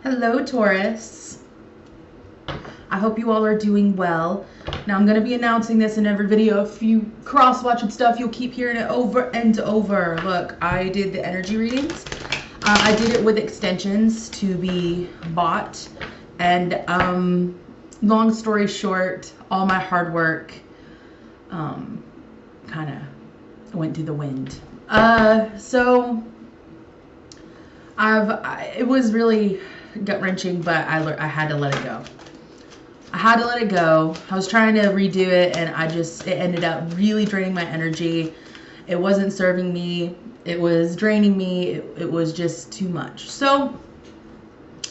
Hello, Taurus. I hope you all are doing well. Now, I'm going to be announcing this in every video. If you cross-watch and stuff, you'll keep hearing it over and over. Look, I did the energy readings. I did it with extensions to be bought. And long story short, all my hard work kind of went to the wind. It was really gut-wrenching, but I had to let it go. I was trying to redo it, and it ended up really draining my energy. It wasn't serving me. It was draining me. It was just too much. So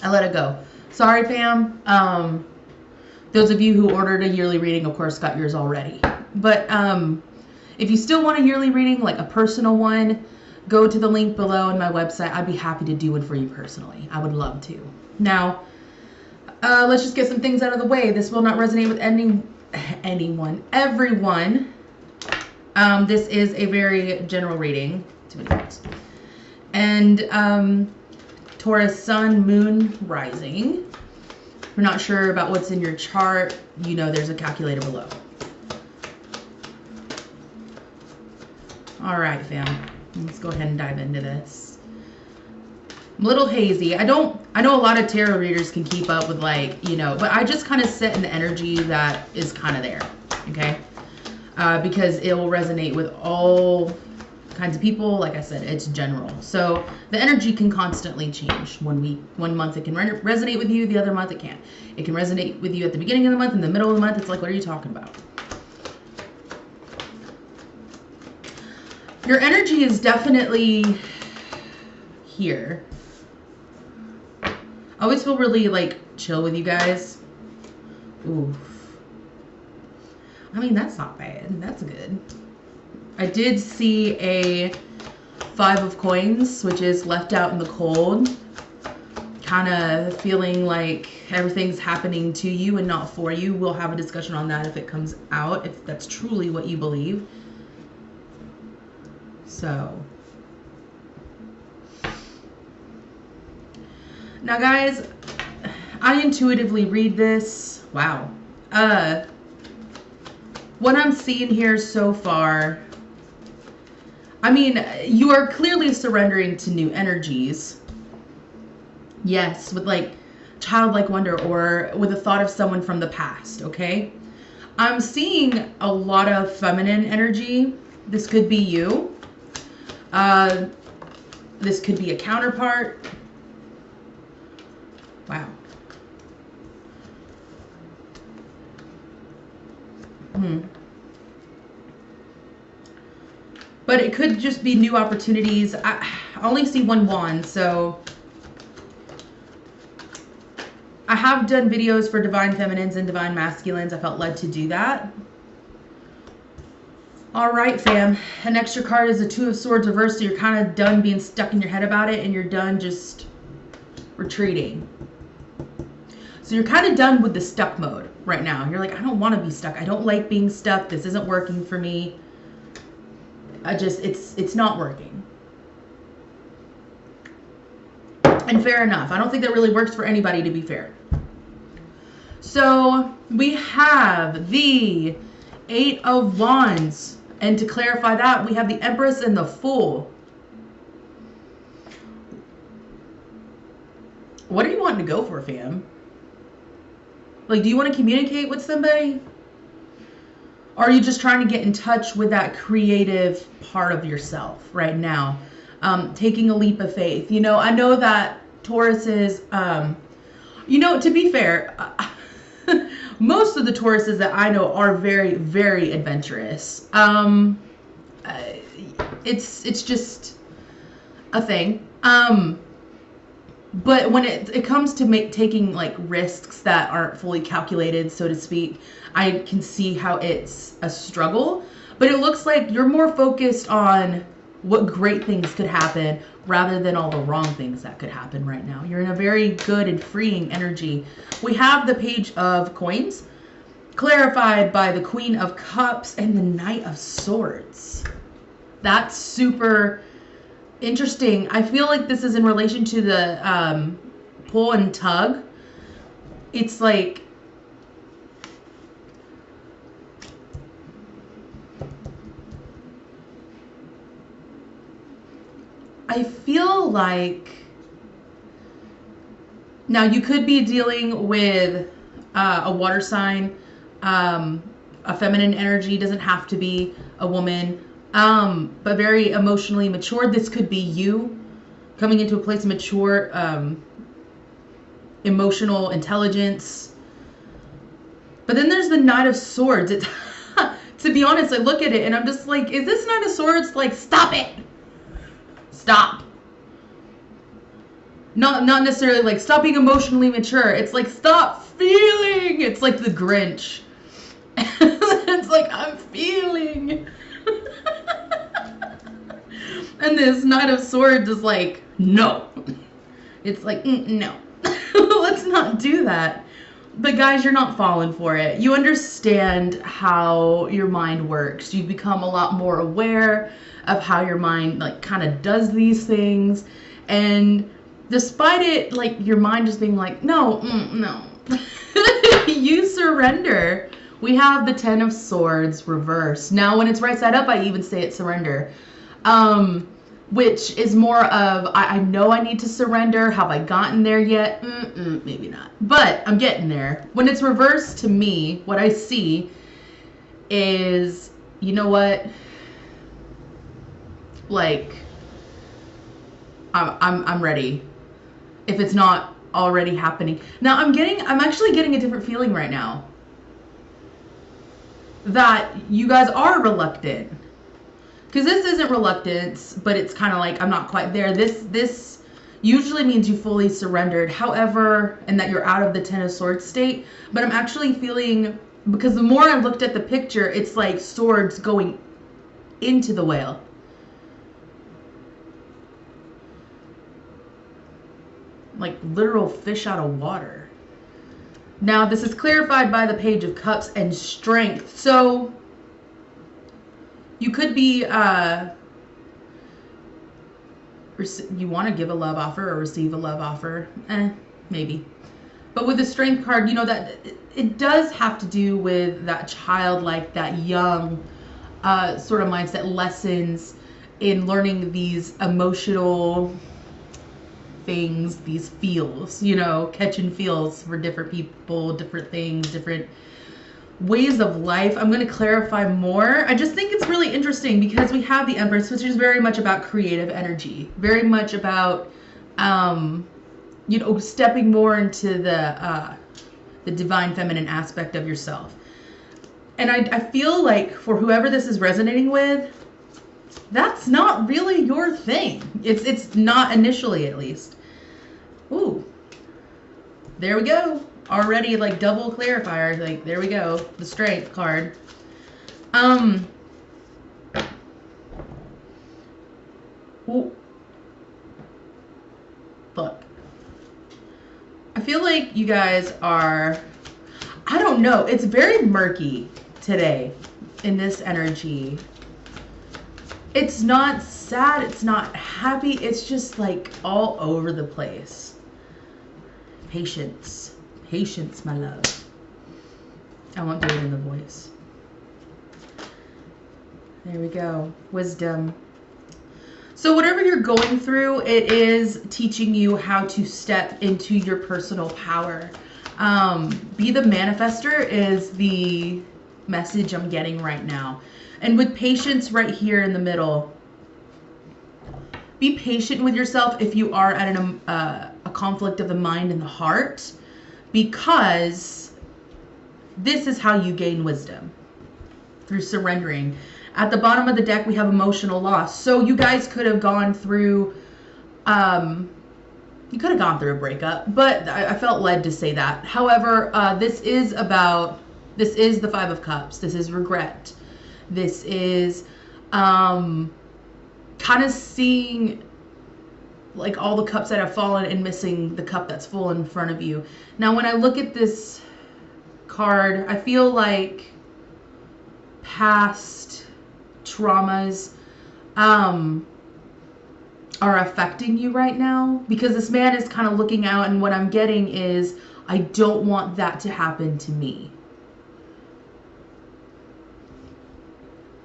I let it go. Sorry, fam. Those of you who ordered a yearly reading, of course, got yours already. But if you still want a yearly reading, like a personal one, go to the link below in my website. I'd be happy to do it for you personally. I would love to. Now, let's just get some things out of the way. This will not resonate with everyone. This is a very general reading. Too many words. And Taurus sun, moon, rising. If you're not sure about what's in your chart, you know there's a calculator below. All right, fam. Let's go ahead and dive into this. I'm a little hazy. I know a lot of tarot readers can keep up with, like, you know, but I just kind of sit in the energy that is kind of there, okay? Because it will resonate with all kinds of people. Like I said, it's general. So the energy can constantly change. One month it can resonate with you, the other month it can't. It can resonate with you at the beginning of the month, in the middle of the month. It's like, what are you talking about? Your energy is definitely here. I always feel really, like, chill with you guys. Oof. I mean, that's not bad. That's good. I did see a 5 of coins, which is left out in the cold. Kind of feeling like everything's happening to you and not for you. We'll have a discussion on that if it comes out, if that's truly what you believe. So, now guys, I intuitively read this. Wow. What I'm seeing here so far, I mean, you are clearly surrendering to new energies. Yes, with like childlike wonder or with a thought of someone from the past, okay? I'm seeing a lot of feminine energy. This could be you. This could be a counterpart. Wow. But it could just be new opportunities. I only see one wand, so I have done videos for divine feminines and divine masculines. I felt led to do that. All right, fam. An extra card is a 2 of swords reversed, so you're kind of done being stuck in your head about it, and you're done just retreating. So you're kind of done with the stuck mode right now. You're like, I don't want to be stuck. I don't like being stuck. This isn't working for me. It's not working. And fair enough. I don't think that really works for anybody, to be fair. So we have the 8 of Wands. And to clarify that, we have the Empress and the Fool. What are you wanting to go for, fam? Like, do you want to communicate with somebody? Or are you just trying to get in touch with that creative part of yourself right now? Taking a leap of faith. You know, I know that Taurus is, you know, to be fair, most of the Tauruses that I know are very, very adventurous. It's just a thing. But when it comes to taking like risks that aren't fully calculated, so to speak, I can see how it's a struggle. But it looks like you're more focused on what great things could happen rather than all the wrong things that could happen right now. You're in a very good and freeing energy. We have the Page of Coins, clarified by the Queen of Cups and the Knight of Swords. That's super interesting. I feel like this is in relation to the pull and tug. It's like, I feel like, now you could be dealing with a water sign, a feminine energy, doesn't have to be a woman, but very emotionally mature. This could be you coming into a place of mature emotional intelligence. But then there's the Knight of Swords. It's to be honest, I look at it and I'm just like, is this Knight of Swords like, stop it? Stop. Not necessarily like stop being emotionally mature. It's like stop feeling. It's like the Grinch. It's like, I'm feeling. And this Knight of Swords is like, no. It's like, no. Let's not do that. But guys, you're not falling for it. You understand how your mind works. You become a lot more aware of how your mind like kind of does these things. And despite it, like your mind just being like, no, no. You surrender. We have the Ten of Swords reversed. Now, when it's right side up, I even say it's surrender. Which is more of, I know I need to surrender. Have I gotten there yet? Maybe not. But I'm getting there. When it's reversed, to me, what I see is, you know what? Like, I'm ready. If it's not already happening. Now, I'm actually getting a different feeling right now. That you guys are reluctant. Because this isn't reluctance, but it's kind of like, I'm not quite there. This usually means you fully surrendered. However, and that you're out of the Ten of Swords state. But I'm actually feeling, because the more I looked at the picture, it's like swords going into the whale. Like literal fish out of water. Now, this is clarified by the Page of Cups and Strength. So, you could be, you want to give a love offer or receive a love offer. Maybe. But with the Strength card, you know that it does have to do with that childlike, that young sort of mindset, lessons in learning these emotional things, these feels, you know, catching feels for different people, different things, different ways of life. I'm going to clarify more. I just think it's really interesting because we have the Empress, which is very much about creative energy, very much about, you know, stepping more into the divine feminine aspect of yourself. And I feel like for whoever this is resonating with, that's not really your thing. It's not initially, at least. Ooh, there we go. Already like double clarifier. Like there we go. The Strength card. Ooh. Look. I feel like you guys are, I don't know. It's very murky today in this energy. It's not sad, it's not happy, it's just like all over the place. Patience. Patience, my love. I won't do it in the voice. There we go. Wisdom. So whatever you're going through, it is teaching you how to step into your personal power. Be the manifester is the message I'm getting right now. And with patience right here in the middle, be patient with yourself if you are at a conflict of the mind and the heart, because this is how you gain wisdom, through surrendering. At the bottom of the deck, we have emotional loss. So you guys could have gone through, you could have gone through a breakup, but I felt led to say that. However, this is the Five of Cups. This is regret. This is kind of seeing like all the cups that have fallen and missing the cup that's full in front of you. Now, when I look at this card, I feel like past traumas, are affecting you right now, because this man is kind of looking out, and what I'm getting is, I don't want that to happen to me.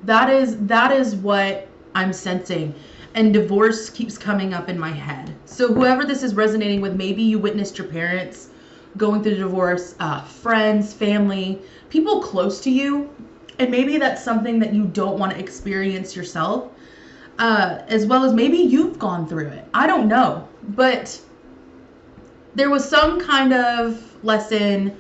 That is what I'm sensing. And divorce keeps coming up in my head. So whoever this is resonating with, maybe you witnessed your parents going through divorce, friends, family, people close to you. And maybe that's something that you don't want to experience yourself. As well as maybe you've gone through it. I don't know. But there was some kind of lesson,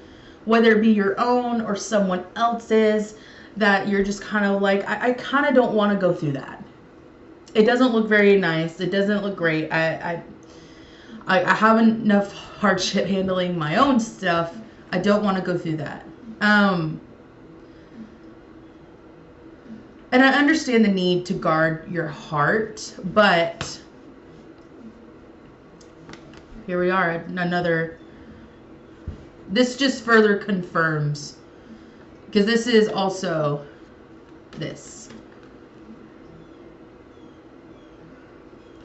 whether it be your own or someone else's, that you're just kind of like, I kind of don't want to go through that. It doesn't look very nice. It doesn't look great. I have enough hardship handling my own stuff. I don't want to go through that. And I understand the need to guard your heart, but here we are, another, this just further confirms, because this is also this.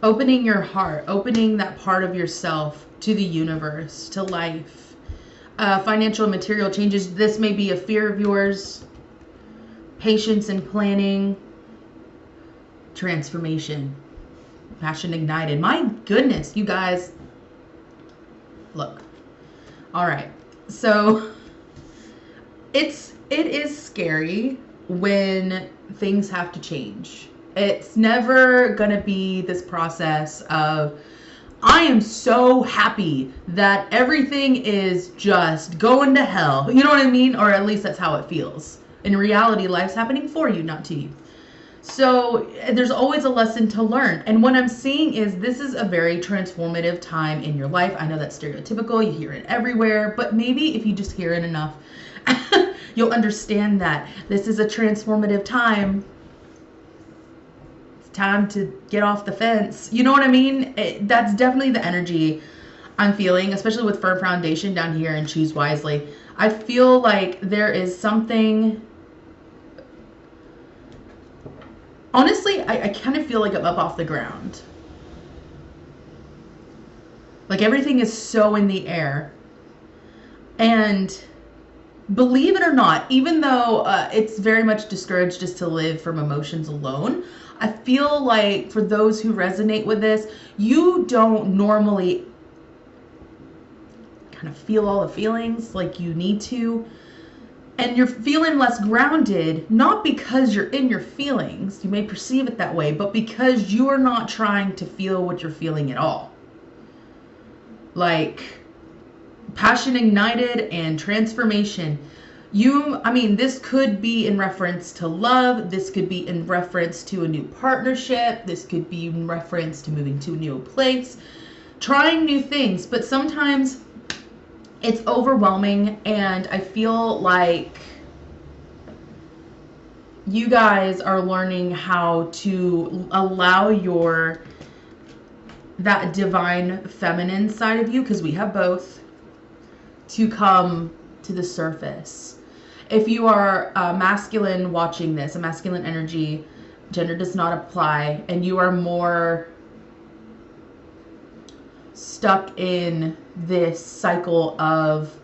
Opening your heart, opening that part of yourself to the universe, to life. Financial and material changes. This may be a fear of yours. Patience and planning. Transformation. Passion ignited. My goodness, you guys. Look. All right. So it is scary when things have to change. It's never going to be this process of, I am so happy that everything is just going to hell. You know what I mean? Or at least that's how it feels. In reality, life's happening for you, not to you. So there's always a lesson to learn. And what I'm seeing is, this is a very transformative time in your life. I know that's stereotypical. You hear it everywhere. But maybe if you just hear it enough, you'll understand that this is a transformative time. Time to get off the fence. You know what I mean? That's definitely the energy I'm feeling, especially with firm foundation down here and choose wisely. I feel like there is something, honestly, I kind of feel like I'm up off the ground. Like everything is so in the air. And believe it or not, even though it's very much discouraged just to live from emotions alone, I feel like for those who resonate with this, you don't normally kind of feel all the feelings like you need to. And you're feeling less grounded, not because you're in your feelings, you may perceive it that way, but because you're not trying to feel what you're feeling at all. Like passion ignited and transformation. This could be in reference to love. This could be in reference to a new partnership. This could be in reference to moving to a new place, trying new things. But sometimes it's overwhelming, and I feel like you guys are learning how to allow that divine feminine side of you, because we have both, to come to the surface. If you are masculine watching this, a masculine energy, gender does not apply, and you are more stuck in this cycle of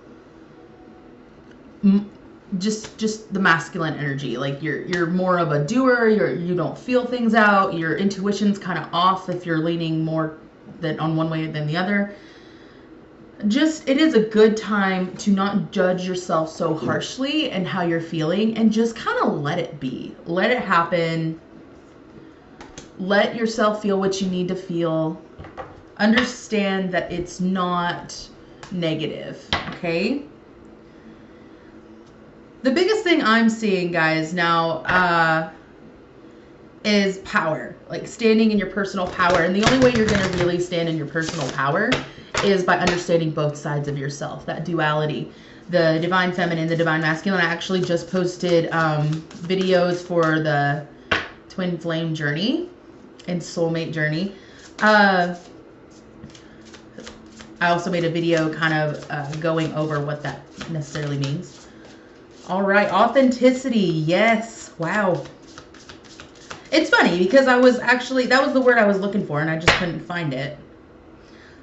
just the masculine energy, like you're more of a doer, you don't feel things out, your intuition's kind of off if you're leaning more than on one way than the other. It is a good time to not judge yourself so harshly and how you're feeling, and just kind of let it be. Let it happen. Let yourself feel what you need to feel. Understand that it's not negative, okay? The biggest thing I'm seeing, guys, now is power. Like standing in your personal power. And the only way you're going to really stand in your personal power is by understanding both sides of yourself, that duality, the divine feminine, the divine masculine. I actually just posted videos for the twin flame journey and soulmate journey. I also made a video kind of going over what that necessarily means. All right, authenticity. Yes. Wow. It's funny because I was actually, that was the word I was looking for and I just couldn't find it.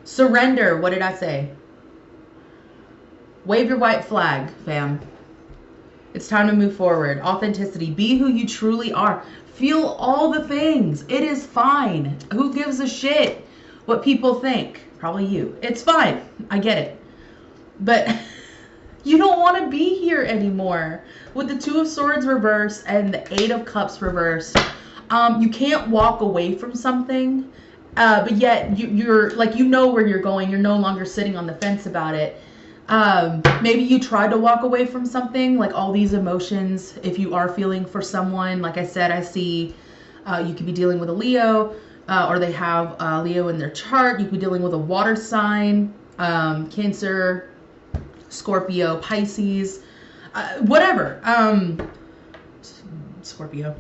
Surrender. What did I say? Wave your white flag, fam. It's time to move forward. Authenticity. Be who you truly are. Feel all the things. It is fine. Who gives a shit what people think? Probably you. It's fine. I get it. But you don't want to be here anymore. With the Two of Swords reversed and the Eight of Cups reversed, you can't walk away from something, but yet you're like, you know where you're going. You're no longer sitting on the fence about it. Maybe you tried to walk away from something, like all these emotions. If you are feeling for someone, like I said, I see you could be dealing with a Leo, or they have Leo in their chart. You could be dealing with a water sign, Cancer, Scorpio, Pisces, whatever, Scorpio.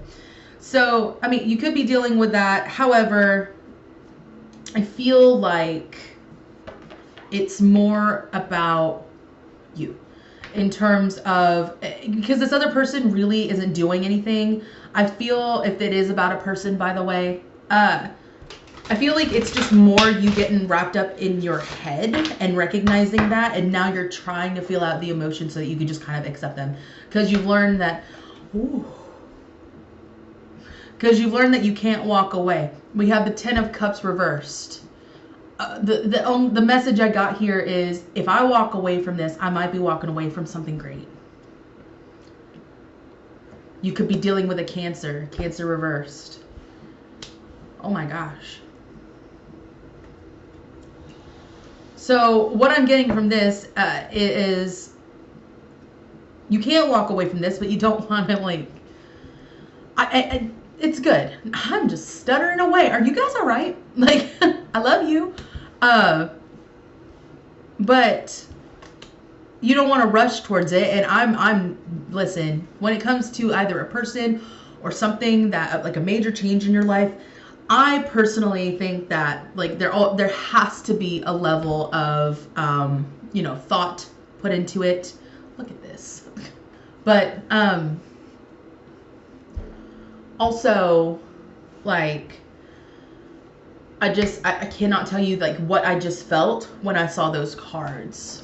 So, I mean, you could be dealing with that. However, I feel like it's more about you in terms of, because this other person really isn't doing anything. I feel if it is about a person, by the way, I feel like it's just more you getting wrapped up in your head and recognizing that, and now you're trying to feel out the emotions so that you can just kind of accept them, because you've learned that, because you've learned that you can't walk away. We have the Ten of Cups reversed. The message I got here is, if I walk away from this, I might be walking away from something great. You could be dealing with a Cancer reversed. Oh my gosh. So what I'm getting from this is you can't walk away from this, but you don't want to, like, it's good. I'm just stuttering away. Are you guys all right? Like, I love you. But you don't want to rush towards it. And listen, when it comes to either a person or something that, like a major change in your life, I personally think that, like, there has to be a level of, thought put into it. Look at this. But, also, like, I cannot tell you, like, what I just felt when I saw those cards.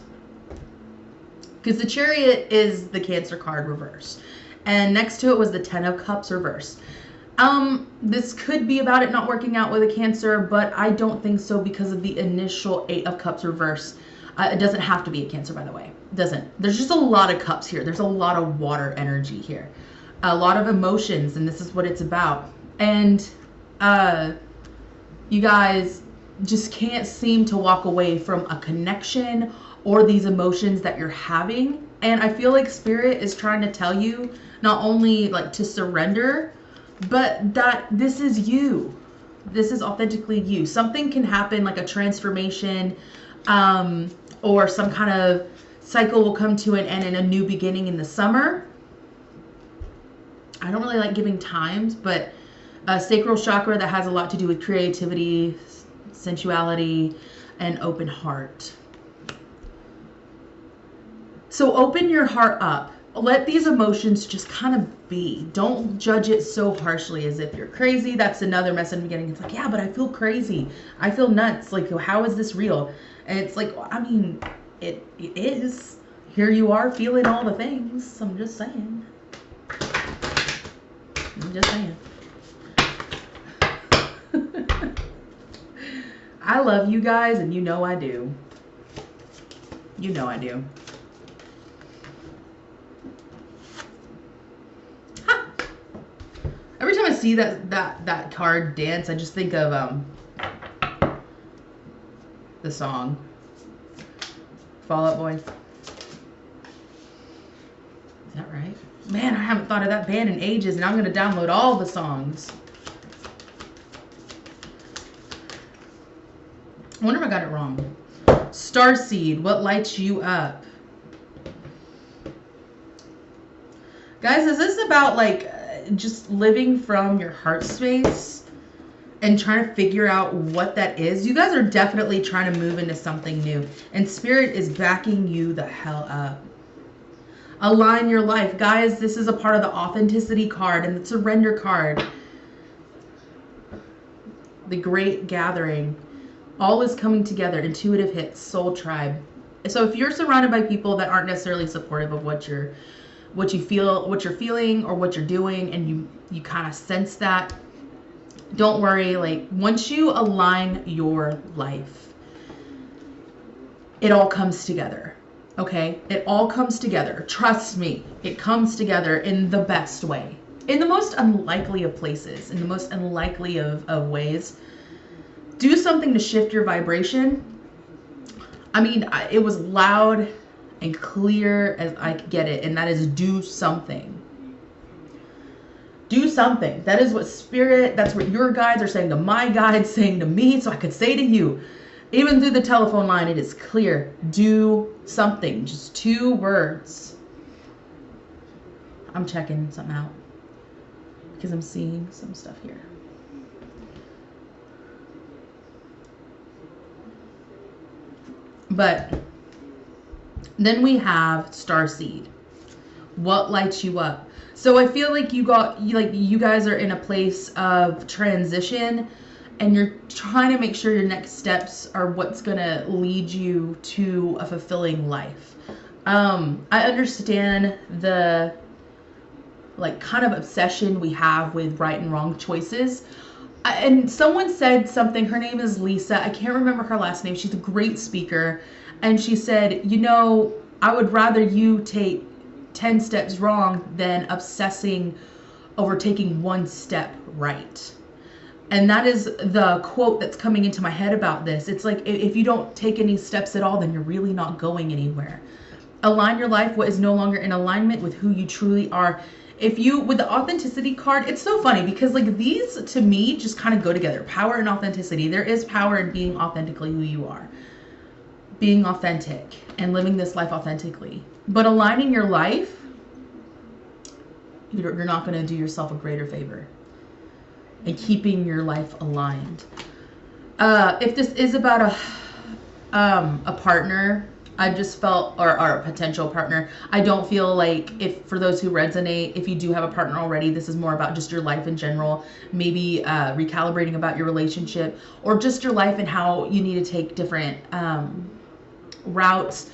Because the Chariot is the Cancer card reversed. And next to it was the Ten of Cups reversed. This could be about it not working out with a Cancer, but I don't think so because of the initial Eight of Cups reversed. It doesn't have to be a Cancer, by the way. It doesn't. There's just a lot of cups here. There's a lot of water energy here. A lot of emotions, and this is what it's about. And you guys just can't seem to walk away from a connection or these emotions that you're having. And I feel like Spirit is trying to tell you not only, like, to surrender, but that this is you. This is authentically you. Something can happen, like a transformation, or some kind of cycle will come to an end and a new beginning in the summer. I don't really like giving times, but sacral chakra, that has a lot to do with creativity, sensuality, and open heart. So open your heart up. Let these emotions just kind of be. Don't judge it so harshly as if you're crazy. That's another message I'm getting. It's like, yeah, but I feel crazy. I feel nuts. Like, how is this real? And it's like, I mean, it is. Here you are feeling all the things. I'm just saying. I'm just saying. I love you guys, and you know I do. You know I do. Ha! Every time I see that card dance, I just think of the song Fall Out Boy. Is that right? Man, I haven't thought of that band in ages, and I'm going to download all the songs. I wonder if I got it wrong. Starseed, what lights you up? Guys, is this about, like, just living from your heart space and trying to figure out what that is? You guys are definitely trying to move into something new, and Spirit is backing you the hell up. Align your life. Guys, this is a part of the authenticity card and the surrender card. the great gathering. All is coming together. Intuitive hits, soul tribe. So if you're surrounded by people that aren't necessarily supportive of what you're feeling or what you're doing, and you kind of sense that, don't worry. Like, once you align your life, it all comes together. Okay? It all comes together. Trust me, it comes together in the best way. In the most unlikely of places, in the most unlikely of ways. Do something to shift your vibration. I mean, it was loud and clear as I could get it, and that is do something. Do something. That is what spirit, that's what your guides are saying to my guides, saying to me, so I could say to you. Even through the telephone line, it is clear. Do something. Just 2 words. I'm checking something out because I'm seeing some stuff here. But then we have Starseed. What lights you up? So I feel like you guys are in a place of transition, and you're trying to make sure your next steps are what's going to lead you to a fulfilling life. I understand the kind of obsession we have with right and wrong choices. And someone said something, her name is Lisa, I can't remember her last name, she's a great speaker, and she said, I would rather you take 10 steps wrong than obsessing over taking 1 step right. And that is the quote that's coming into my head about this. It's like, if you don't take any steps at all, then you're really not going anywhere. Align your life, what is no longer in alignment with who you truly are. With the authenticity card, it's so funny because these to me just kind of go together. Power and authenticity. There is power in being authentically who you are. Being authentic and living this life authentically. But aligning your life, you're not going to do yourself a greater favor. And keeping your life aligned. If this is about a partner, I just felt, or a potential partner, I don't feel like, for those who resonate, if you do have a partner already, this is more about just your life in general, maybe recalibrating about your relationship, or just your life and how you need to take different routes.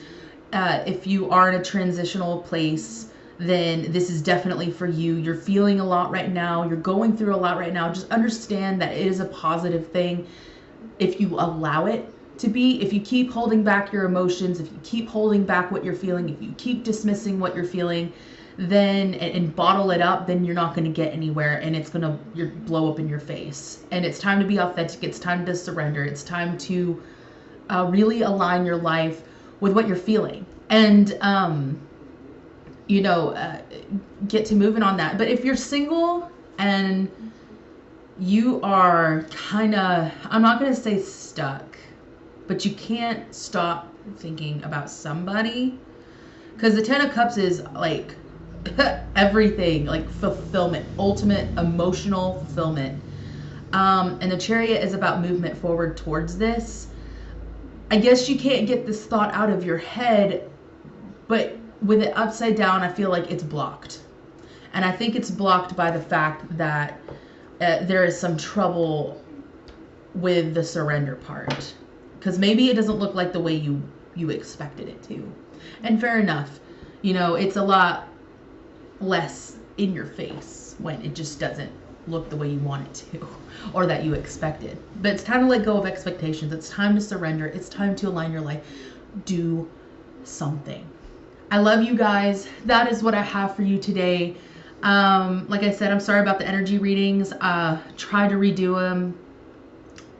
If you are in a transitional place, then this is definitely for you. You're feeling a lot right now. You're going through a lot right now. Just understand that it is a positive thing if you allow it to be. If you keep holding back your emotions, if you keep holding back what you're feeling, if you keep dismissing what you're feeling, then and bottle it up, then you're not going to get anywhere, and it's going to blow up in your face. And it's time to be authentic. It's time to surrender. It's time to really align your life with what you're feeling, and get to moving on that. But if you're single and you are kind of, I'm not going to say stuck, but you can't stop thinking about somebody, because the 10 of Cups is like everything, like fulfillment, ultimate emotional fulfillment. And the Chariot is about movement forward towards this. I guess you can't get this thought out of your head, but with it upside down, I feel like it's blocked. And I think it's blocked by the fact that there is some trouble with the surrender part. Because maybe it doesn't look like the way you expected it to. And fair enough. It's a lot less in your face when it just doesn't look the way you want it to, or that you expected. But it's time to let go of expectations. It's time to surrender. It's time to align your life. Do something. I love you guys. That is what I have for you today. Like I said, I'm sorry about the energy readings. Tried to redo them,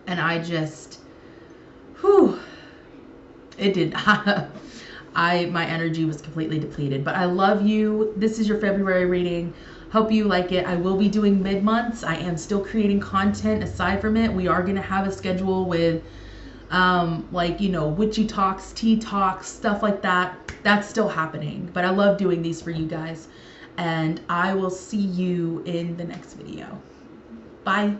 and I just, it did. My energy was completely depleted. But I love you. This is your February reading. Hope you like it. I will be doing mid-months. I am still creating content aside from it. We are going to have a schedule with witchy talks, tea talks, stuff like that. That's still happening. But I love doing these for you guys. And I will see you in the next video. Bye.